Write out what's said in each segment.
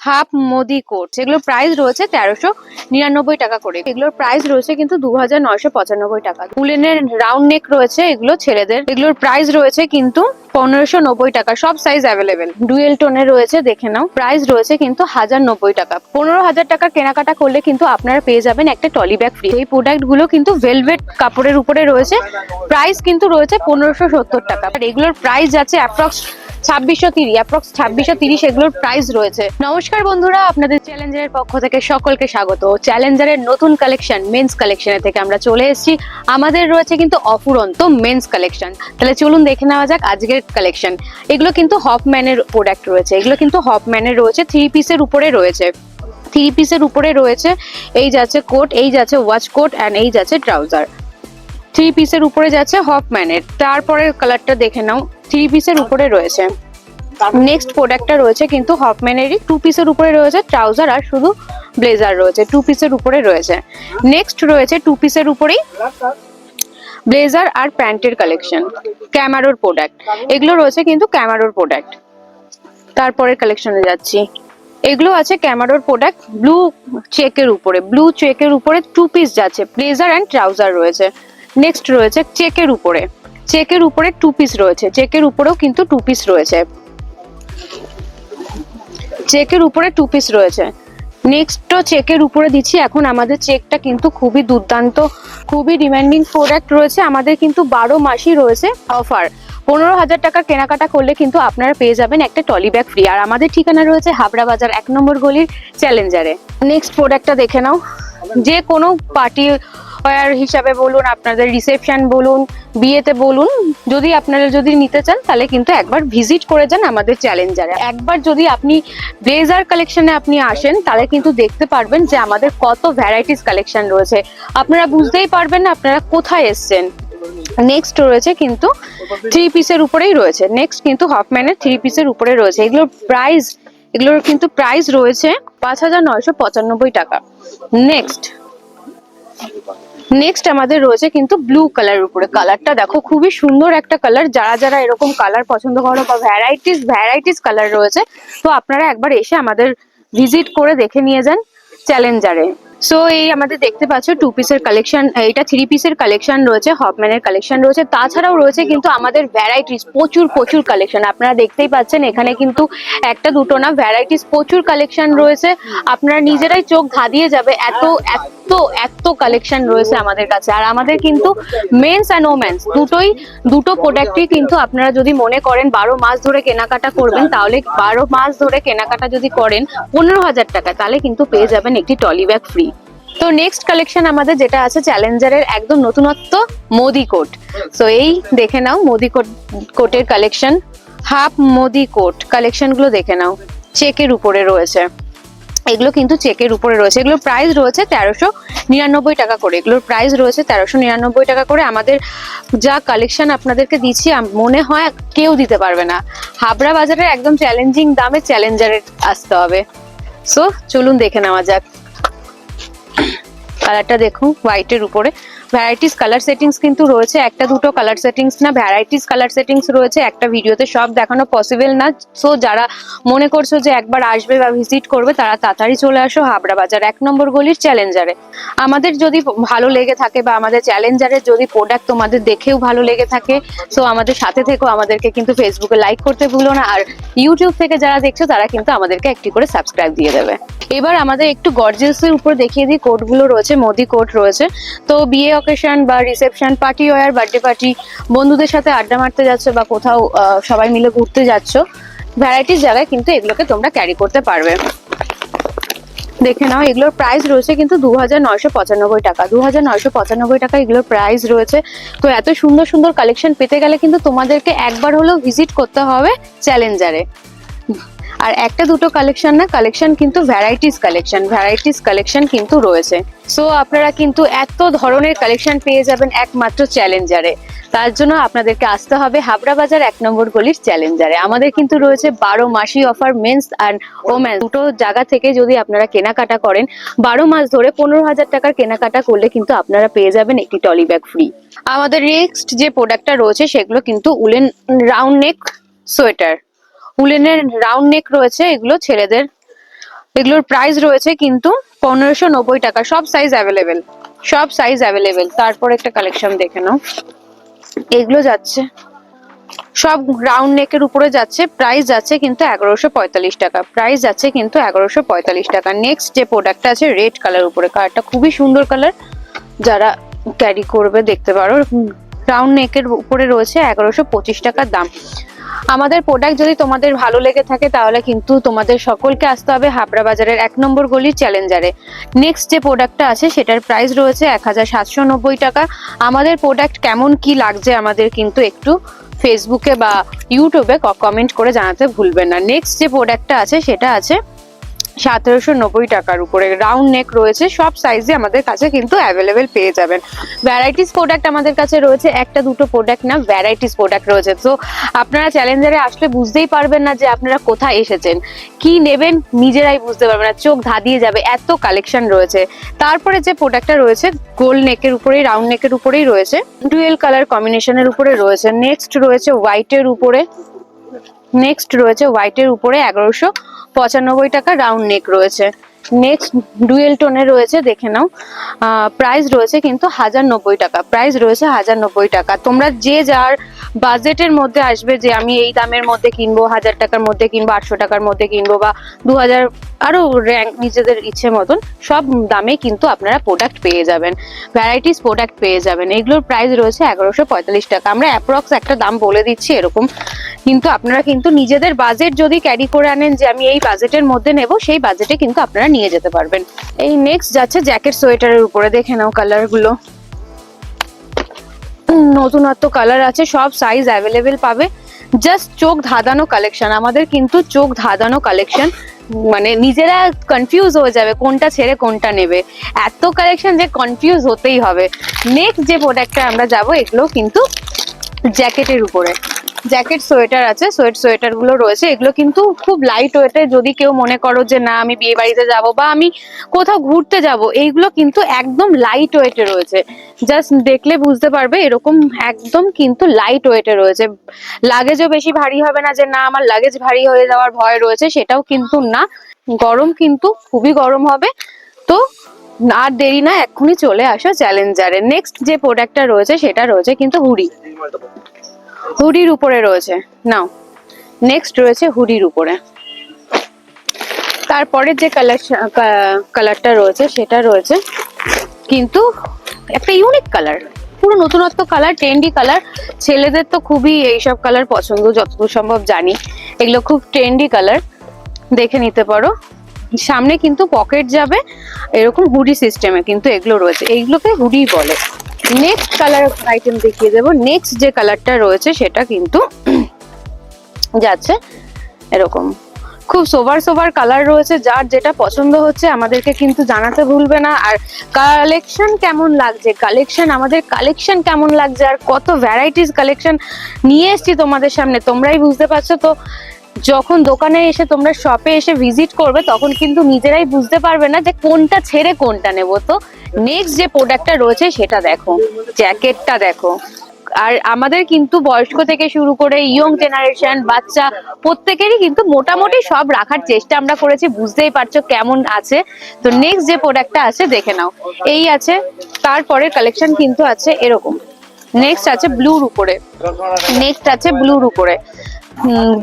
Half Modi coat, এগুলোর price রয়েছে 1399 টাকা করে। এগুলোর প্রাইস রয়েছে কিন্তু 2995 টাকা। উলেনের রাউন্ড নেক রয়েছে এগুলো ছেলেদের, এগুলোর প্রাইস রয়েছে কিন্তু 1590 টাকা। সব সাইজ অ্যাভেলেবেল, ডুয়েল টোনের রয়েছে, দেখে নাও। প্রাইস রয়েছে কিন্তু 1090 টাকা। 15,000 টাকার কেনাকাটা করলে কিন্তু আপনারা পেয়ে যাবেন একটা টলি ব্যাগ ফ্রি। এই প্রোডাক্ট গুলো কিন্তু ভেলভেট কাপড়ের উপরে রয়েছে, প্রাইস কিন্তু রয়েছে 1570 টাকা। আর এগুলোর প্রাইস আছে অ্যাপ্রক্স 2630, এগুলোর প্রাইস রয়েছে। নমস্কার বন্ধুরা, আপনাদের চ্যালেঞ্জারের পক্ষ থেকে সকলকে স্বাগত। চ্যালেঞ্জারের নতুন কালেকশন মেন্স কালেকশনে থেকে আমরা চলে এসেছি। আমাদের রয়েছে কিন্তু অফুরন্ত মেন্স কালেকশন। তাহলে চলুন দেখে নেওয়া যাক আজকের কালেকশন। এগুলো কিন্তু হফম্যানের প্রোডাক্ট রয়েছে, এগুলো কিন্তু হফম্যানের রয়েছে, 3 পিসের উপরে রয়েছে। 3 পিসের উপরে রয়েছে, এই যাচ্ছে কোট, এই যাচ্ছে ওয়াচ কোট এন্ড এই যাচ্ছে ট্রাউজার। 3 পিসের উপরে যাচ্ছে হফম্যানের। তারপরে কালারটা দেখে নাও, 3 পিসের উপরে রয়েছে। নেক্সট প্রোডাক্টটা রয়েছে কিন্তু হফম্যানেরই, 2 পিসের উপরে রয়েছে ট্রাউজার আর শুধু ব্লেজার রয়েছে, 2 পিসের উপরে রয়েছে। নেক্সট রয়েছে 2 পিসের উপরেই ব্লেজার আর প্যান্টের কালেকশন, ক্যামারোর প্রোডাক্ট। এগুলো রয়েছে কিন্তু ক্যামারোর প্রোডাক্ট। তারপরের কালেকশনে যাচ্ছি, এগুলো আছে ক্যামারোর প্রোডাক্ট, ব্লু চেকের উপরে, ব্লু চেকের উপরে 2 পিস যাচ্ছে, ব্লেজার এন্ড ট্রাউজার রয়েছে। নেক্সট রয়েছে চেকের উপরে, চেকের উপরে 2 পিস রয়েছে, চেকের উপরেও কিন্তু 2 পিস রয়েছে, চেকের উপরে 2 পিস রয়েছে। নেক্সট চেকের উপরে দিচ্ছি। এখন আমাদের চেকটা কিন্তু খুবই দুর্দান্ত, খুবই ডিমান্ডিং প্রোডাক্ট রয়েছে। আমাদের কিন্তু 12 মাসই রয়েছে অফার। 15,000 টাকা কেনাকাটা করলে কিন্তু আপনারা পেয়ে যাবেন একটা টলি ব্যাগ ফ্রি। আর আমাদের ঠিকানা রয়েছে হাবড়া বাজার 1 নম্বর গলির চ্যালেঞ্জারে। নেক্সট প্রোডাক্টটা দেখে নাও, যে কোনো পার্টি ওয়্যার হিসাবে বলুন, আপনাদের রিসেপশন বলুন, বিয়েতে বলুন, যদি আপনারা যদি নিতে চান তাহলে কিন্তু একবার ভিজিট করে যান আমাদের চ্যালেঞ্জারে। একবার যদি আপনি ব্লেজার কালেকশনে আপনি আসেন তাহলে কিন্তু দেখতে পারবেন যে আমাদের কত ভ্যারাইটিস কালেকশন রয়েছে, আপনারা বুঝতেই পারবেন না আপনারা কোথায় এসছেন। নেক্সট রয়েছে কিন্তু 3 পিসের উপরেই রয়েছে, নেক্সট কিন্তু হফম্যানের 3 পিসের উপরে রয়েছে। এগুলোর কিন্তু প্রাইস রয়েছে 5995 টাকা। নেক্সট আমাদের রয়েছে কিন্তু ব্লু কালারের উপরে। কালারটা দেখো, খুবই সুন্দর একটা কালার। যারা যারা এরকম কালার পছন্দ করো বা ভ্যারাইটিস কালার রয়েছে, তো আপনারা একবার এসে আমাদের ভিজিট করে দেখে নিয়ে যান চ্যালেঞ্জারে। সো এই আমাদের দেখতে পাচ্ছ 2 পিসের কালেকশন, এটা 3 পিসের কালেকশন রয়েছে, হফম্যানের কালেকশন রয়েছে। তাছাড়াও রয়েছে কিন্তু আমাদের ভ্যারাইটিস প্রচুর কালেকশন। আপনারা দেখতেই পাচ্ছেন এখানে কিন্তু একটা দুটো না, ভ্যারাইটিস প্রচুর কালেকশন রয়েছে। আপনারা নিজেরাই চোখ ধাঁধিয়ে যাবে, এত কালেকশন রয়েছে আমাদের কাছে। আর আমাদের কিন্তু মেন্স অ্যান্ড ওমেন্স দুটো প্রোডাক্টই কিন্তু আপনারা যদি মনে করেন 12 মাস ধরে কেনাকাটা করবেন, তাহলে 12 মাস ধরে কেনাকাটা যদি করেন 15,000 টাকা, তাহলে কিন্তু পেয়ে যাবেন একটি টলি ব্যাগ ফ্রি। তো নেক্সট কালেকশন আমাদের যেটা আছে চ্যালেঞ্জারের একদম নতুনত্ব, মোদি কোট। তো এই দেখে নাও মোদি কোটের collection, half Modi coat collection গুলো দেখে নাও, চেকের উপরে রয়েছে। এগুলো কিন্তু চেকের উপরে রয়েছে, এগুলোর প্রাইস রয়েছে 1399 টাকা করে। এগুলোর প্রাইস রয়েছে 1399 টাকা করে। আমাদের যা কালেকশন আপনাদেরকে দিচ্ছি মনে হয় কেউ দিতে পারবে না। হাবড়া বাজারের একদম চ্যালেঞ্জিং দামে চ্যালেঞ্জারে আসতে হবে। সো চলুন দেখে নেওয়া যাক। কালারটা দেখুন, হোয়াইটের উপরে ভ্যারাইটিস কালার সেটিংস কিন্তু রয়েছে, একটা দুটো কালার সেটিংস না, ভ্যারাইটিস কালার সেটিংস রয়েছে। একটা ভিডিওতে সব দেখানো পসিবল না। সো যারা মনে করছো যে একবার আসবে বা ভিজিট করবে, তারা তাড়াতাড়ি চলে আসো হাবড়া বাজার 1 নম্বর গলির চ্যালেঞ্জারে। আমাদের যদি ভালো লেগে থাকে বা আমাদের চ্যালেঞ্জারের যদি প্রোডাক্ট তোমাদের দেখেও ভালো লেগে থাকে, সো আমাদের সাথে থেকো। আমাদেরকে কিন্তু ফেসবুকে লাইক করতে ভুলো না। আর ইউটিউব থেকে যারা দেখছো তারা কিন্তু আমাদেরকে একটি করে সাবস্ক্রাইব দিয়ে দেবে। এবার আমাদের একটু গর্জিয়াসের উপর দেখিয়ে দিই। কোটগুলো রয়েছে, মোদি কোট রয়েছে। তো বিয়ে অকেশন বা reception, party wear, birthday party, বন্ধুদের সাথে আড্ডা মারতে যাচ্ছ বা কোথাও সবাই মিলে ঘুরতে যাচ্ছ, ভ্যারাইটিস জায়গায় কিন্তু এগুলোকে তোমরা ক্যারি করতে পারবে। দেখে নাও, এগুলোর প্রাইস রয়েছে কিন্তু 2995 টাকা। 2995 টাকা এগুলোর প্রাইস রয়েছে। তো এত সুন্দর সুন্দর কালেকশন পেতে গেলে কিন্তু তোমাদেরকে একবার হলেও ভিজিট করতে হবে চ্যালেঞ্জারে। আর একটা দুটো কালেকশন না, কালেকশন কিন্তু ভ্যারাইটিস কালেকশন কিন্তু রয়েছে। সো আপনারা কিন্তু এত ধরনের কালেকশন পেয়ে যাবেন একমাত্র চ্যালেঞ্জারে। তার জন্য আপনাদেরকে আসতে হবে হাবড়া বাজার 1 নম্বর গলির চ্যালেঞ্জারে। আমাদের কিন্তু রয়েছে 12 মাসই অফার, মেন্স অ্যান্ড ওমেন্স দুটো জায়গা থেকে যদি আপনারা কেনাকাটা করেন 12 মাস ধরে 15,000 টাকার কেনাকাটা করলে কিন্তু আপনারা পেয়ে যাবেন একটি টলি ব্যাগ ফ্রি। আমাদের নেক্সট যে প্রোডাক্টটা রয়েছে সেগুলো কিন্তু উলেন রাউন্ড নেক সোয়েটার, উলেনের রাউন্ড নেক রয়েছে, এগুলো ছেলেদের এগুলোর প্রাইস রয়েছে কিন্তু 1590 টাকা। সব সাইজ অ্যাভেলেবেল, সব সাইজ অ্যাভেলেবেল। তারপর একটা কালেকশন দেখে নাও, এগুলো যাচ্ছে সব রাউন্ড নেকের উপরে যাচ্ছে, প্রাইস যাচ্ছে কিন্তু 1145 টাকা, প্রাইস যাচ্ছে কিন্তু 1145 টাকা। নেক্সট যে প্রোডাক্টটা আছে রেড কালার উপরে, কালারটা খুবই সুন্দর কালার, যারা ক্যারি করবে দেখতে পারো। রাউন্ড নেকের উপরে রয়েছে 1125 টাকার দাম। আমাদের প্রোডাক্ট যদি তোমাদের ভালো লেগে থাকে তাহলে কিন্তু তোমাদের সকলকে আসতে হবে হাবড়া বাজারের 1 নম্বর গলির চ্যালেঞ্জারে। নেক্সট যে প্রোডাক্টটা আছে সেটার প্রাইস রয়েছে 1790 টাকা। আমাদের প্রোডাক্ট কেমন কি লাগছে আমাদের কিন্তু একটু ফেসবুকে বা ইউটিউবে কমেন্ট করে জানাতে ভুলবেন না। নেক্সট যে প্রোডাক্টটা আছে সেটা আছে 1790 টাকার উপরে, রাউন্ড নেক রয়েছে, সব সাইজে আমাদের কাছে কিন্তু অ্যাভেলেবেল পেয়ে যাবেন। ভ্যারাইটিস প্রোডাক্ট আমাদের কাছে রয়েছে, একটা দুটো প্রোডাক্ট না, ভ্যারাইটিস প্রোডাক্ট রয়েছে। তো আপনারা চ্যালেঞ্জারে আসলে বুঝতেই পারবেন না যে আপনারা কোথায় এসেছেন, কি নেবেন নিজেরাই বুঝতে পারবেন না, চোখ ধাঁধিয়ে যাবে, এত কালেকশন রয়েছে। তারপরে যে প্রোডাক্টটা রয়েছে গোল্ড নেকের উপরেই, রাউন্ড নেকের উপরেই রয়েছে, ডুয়েল কালার কম্বিনেশনের উপরে রয়েছে। নেক্সট রয়েছে হোয়াইটের উপরে, নেক্সট রয়েছে হোয়াইটের উপরে 1195 টাকা, রাউন্ড নেক রয়েছে। নেক্সট ডুয়েল টোনে রয়েছে, দেখে নাও, প্রাইস রয়েছে কিন্তু 1090 টাকা, প্রাইস রয়েছে 1090 টাকা। তোমরা যে যার বাজেটের মধ্যে আসবে যে আমি এই দামের মধ্যে কিনবো, 1000 টাকার মধ্যে কিনবো, 800 টাকার মধ্যে কিনবো বা 2000, আরো র্যাঙ্ক নিজেদের ইচ্ছে মতন সব দামে কিন্তু আপনারা প্রোডাক্ট পেয়ে যাবেন, ভ্যারাইটিস প্রোডাক্ট পেয়ে যাবেন। এগুলোর প্রাইস রয়েছে 1145 টাকা। আমরা অ্যাপ্রক্স একটা দাম বলে দিচ্ছি এরকম, কিন্তু আপনারা কিন্তু নিজেদের বাজেট যদি ক্যারি করে আনেন যে আমি এই বাজেটের মধ্যে নেব, সেই বাজেটে কিন্তু আপনারা নিয়ে যেতে পারবেন। এই নেক্সট যাচ্ছে জ্যাকেট সোয়েটারের উপরে, দেখে নাও কালার গুলো, নতুনত্ব কালার আছে, সব সাইজ অ্যাভেলেবেল পাবে। জাস্ট চোখ ধাঁধানো কালেকশন, আমাদের কিন্তু চোখ ধাঁধানো কালেকশন, মানে নিজেরা কনফিউজ হয়ে যাবে কোনটা ছেড়ে কোনটা নেবে, এত কালেকশন যে কনফিউজ হতেই হবে। নেক্সট যে প্রোডাক্টটা আমরা যাব, এগুলো কিন্তু জ্যাকেটের উপরে, জ্যাকেট সোয়েটার আছে, সোয়েটার গুলো রয়েছে, এগুলো কিন্তু খুব লাইট ওয়েটের। যদি কেউ মনে করো যে না আমি বিয়ে বাড়িতে যাব বা আমি কোথাও ঘুরতে যাব, এইগুলো কিন্তু একদম লাইট ওয়েটে রয়েছে, জাস্ট দেখলে বুঝতে পারবে এরকম একদম কিন্তু লাইট ওয়েটে রয়েছে। লাগেজও বেশি ভারী হবে না যে না আমার লাগেজ ভারী হয়ে যাওয়ার ভয় রয়েছে, সেটাও কিন্তু না। গরম কিন্তু খুবই গরম হবে। তো আর দেরি না, এক্ষুনি চলে আসো চ্যালেঞ্জারে। নেক্সট যে প্রোডাক্টটা রয়েছে সেটা রয়েছে কিন্তু হুডি, হুডির উপরে রয়েছে, নাও নেক্সট রয়েছে হুডির উপরে। তারপরে যে কালারটা রয়েছে সেটা রয়েছে কিন্তু একটা ইউনিক কালার, পুরো নতুনত্ব কালার, ট্রেন্ডি কালার। ছেলেদের তো খুবই এইসব কালার পছন্দ, যতদূর সম্ভব জানি এগুলো খুব ট্রেন্ডি কালার, দেখে নিতে পারো। সামনে কিন্তু পকেট যাবে, এরকম হুডি সিস্টেমে কিন্তু এগুলো রয়েছে, এইগুলোকে হুডি বলে। নেক্সট কালার আইটেম দেখিয়ে দেবো। নেক্সট যে কালারটা রয়েছে সেটা কিন্তু যাচ্ছে এরকম, খুব সোবার সোবার কালার রয়েছে। যার যেটা পছন্দ হচ্ছে আমাদেরকে কিন্তু জানাতে ভুলবে না। আর কালেকশন কেমন লাগছে, কালেকশন আমাদের কালেকশন কেমন লাগছে, আর কত ভ্যারাইটিস কালেকশন নিয়ে এসেছি তোমাদের সামনে, তোমরাই বুঝতে পারছো। তো যখন দোকানে এসে তোমরা শপে এসে ভিজিট করবে তখন কিন্তু নিজেরাই বুঝতে পারবে না যে কোনটা ছেড়ে কোনটা নেব। তো নেক্সট যে প্রোডাক্টটা রয়েছে সেটা দেখো, জ্যাকেটটা দেখো। আর আমাদের কিন্তু বয়স্ক থেকে শুরু করে ইয়ং জেনারেশন, বাচ্চা, প্রত্যেকেরই কিন্তু মোটামুটি সব রাখার চেষ্টা আমরা করেছি, বুঝতেই পারছো কেমন আছে। তো নেক্সট যে প্রোডাক্টটা আছে দেখে নাও, এই আছে। তারপরে কালেকশন কিন্তু আছে এরকম, নেক্সট আছে ব্লুর উপরে, নেক্সট আছে ব্লুর উপরে।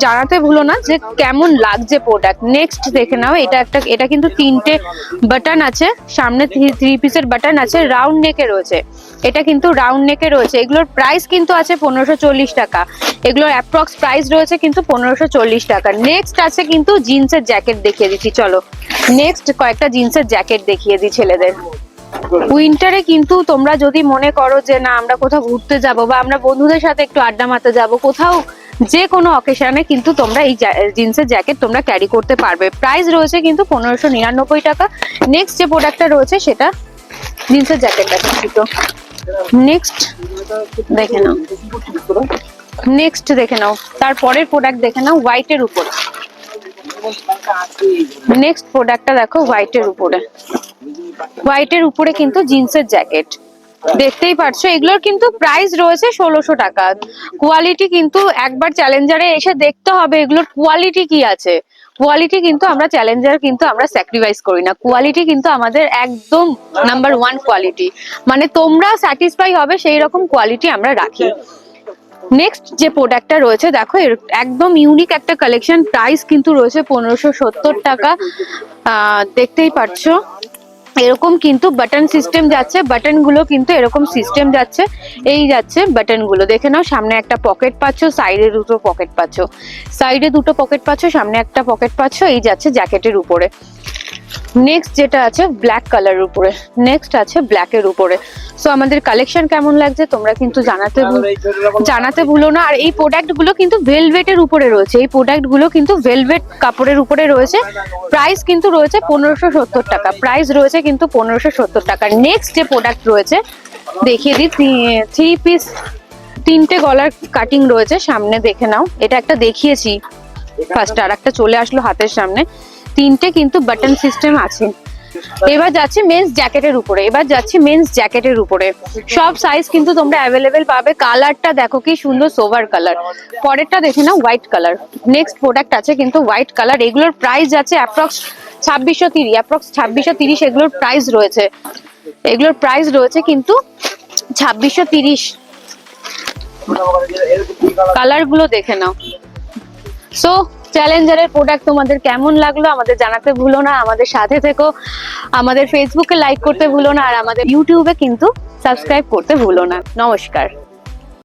জানাতে ভুলো না যে কেমন লাগছে প্রোডাক্ট। নেক্সট দেখে নাও, এটা কিন্তু 3টে বাটন আছে, সামনে 3 পিসের বাটন আছে, রাউন্ড নেকে রয়েছে, এটা কিন্তু রাউন্ড নেকে রয়েছে। এগুলোর প্রাইস কিন্তু আছে 1540 টাকা, এগুলোর অ্যাপ্রক্স প্রাইস রয়েছে কিন্তু 1540 টাকা। নেক্সট আছে কিন্তু জিন্সের জ্যাকেট দেখিয়ে দিচ্ছি, চলো নেক্সট কয়েকটা জিন্সের জ্যাকেট দেখিয়ে দিই ছেলেদের। উইন্টারে কিন্তু তোমরা যদি মনে করো যে না আমরা কোথাও ঘুরতে যাব বা আমরা বন্ধুদের সাথে একটু আড্ডা মারতে যাব, কোথাও যে কোনো অকেশনে কিন্তু তোমরা এই জিন্সের জ্যাকেট তোমরা ক্যারি করতে পারবে। প্রাইস রয়েছে কিন্তু 1599 টাকা। নেক্সট যে প্রোডাক্টটা রয়েছে সেটা জিন্সের জ্যাকেট দেখাচ্ছি। তো নেক্সট দেখে নাও, নেক্সট দেখে নাও, তারপরের প্রোডাক্ট দেখে নাও হোয়াইটের উপর। নেক্সট প্রোডাক্টটা দেখো হোয়াইটের উপরে, হোয়াইটের উপরে কিন্তু জিন্সের জ্যাকেট, দেখতেই পারছো। এগুলোর কিন্তু প্রাইস রয়েছে 1600 টাকা। কোয়ালিটি কিন্তু একবার চ্যালেঞ্জারে এসে দেখতে হবে এগুলোর কোয়ালিটি কি আছে, কোয়ালিটি কিন্তু আমরা চ্যালেঞ্জার কিন্তু আমরা স্যাক্রিফাইস করি না, কোয়ালিটি কিন্তু আমাদের একদম নাম্বার 1 কোয়ালিটি, মানে তোমরা স্যাটিসফাই হবে সেই রকম কোয়ালিটি আমরা রাখি। নেক্সট যে প্রোডাক্টটা রয়েছে দেখো একদম ইউনিক একটা কালেকশন, প্রাইস কিন্তু রয়েছে 1570 টাকা। দেখতেই পাচ্ছো এরকম কিন্তু বাটন সিস্টেম যাচ্ছে, বাটন গুলো কিন্তু এরকম সিস্টেম যাচ্ছে, এই যাচ্ছে বাটন গুলো দেখে নাও। সামনে একটা পকেট পাচ্ছো, সাইডে দুটো পকেট পাচ্ছো, সাইডে দুটো পকেট পাচ্ছো, সামনে একটা পকেট পাচ্ছো, এই যাচ্ছে জ্যাকেটের উপরে। নেক্সট যেটা আছে ব্ল্যাক কালারের উপরে, নেক্সট আছে ব্ল্যাকের উপরে। সো আমাদের কালেকশন কেমন লাগছে তোমরা কিন্তু জানাতে ভুলো না। আর এই প্রোডাক্ট গুলো কিন্তু ভেলভেটের উপরে রয়েছে, এই প্রোডাক্ট গুলো কিন্তু ভেলভেট কাপড়ের উপরে রয়েছে। প্রাইস কিন্তু রয়েছে 1570 টাকা, প্রাইস রয়েছে কিন্তু 1570 টাকা। নেক্সট যে প্রোডাক্ট রয়েছে দেখিয়ে দিই, 3 পিস 3টে গলার কাটিং রয়েছে, সামনে দেখে নাও। এটা একটা দেখিয়েছি ফার্স্ট, আর একটা চলে আসলো হাতের সামনে। 3টে কিন্তু বাটন সিস্টেম আছে। এবার যাচ্ছি মেন্স জ্যাকেটের উপরে, এবার যাচ্ছি মেন্স জ্যাকেটের উপরে। সব সাইজ কিন্তু তোমরা অ্যাভেলেবেল পাবে। কালারটা দেখো কি সুন্দর সোভার কালার। পরেরটা দেখে নাও হোয়াইট কালার। নেক্সট প্রোডাক্ট আছে কিন্তু হোয়াইট কালার, এগুলোর প্রাইস যাচ্ছে অ্যাপ্রক্স 2630, এগুলোর প্রাইস রয়েছে, এগুলোর প্রাইস রয়েছে কিন্তু 2630। কালার গুলো দেখে নাও। সো চ্যালেঞ্জারের প্রোডাক্ট তোমাদের কেমন লাগলো আমাদের জানাতে ভুলো না, আমাদের সাথে থেকো, আমাদের ফেসবুকে লাইক করতে ভুলো না, আর আমাদের ইউটিউবে কিন্তু সাবস্ক্রাইব করতে ভুলো না। নমস্কার।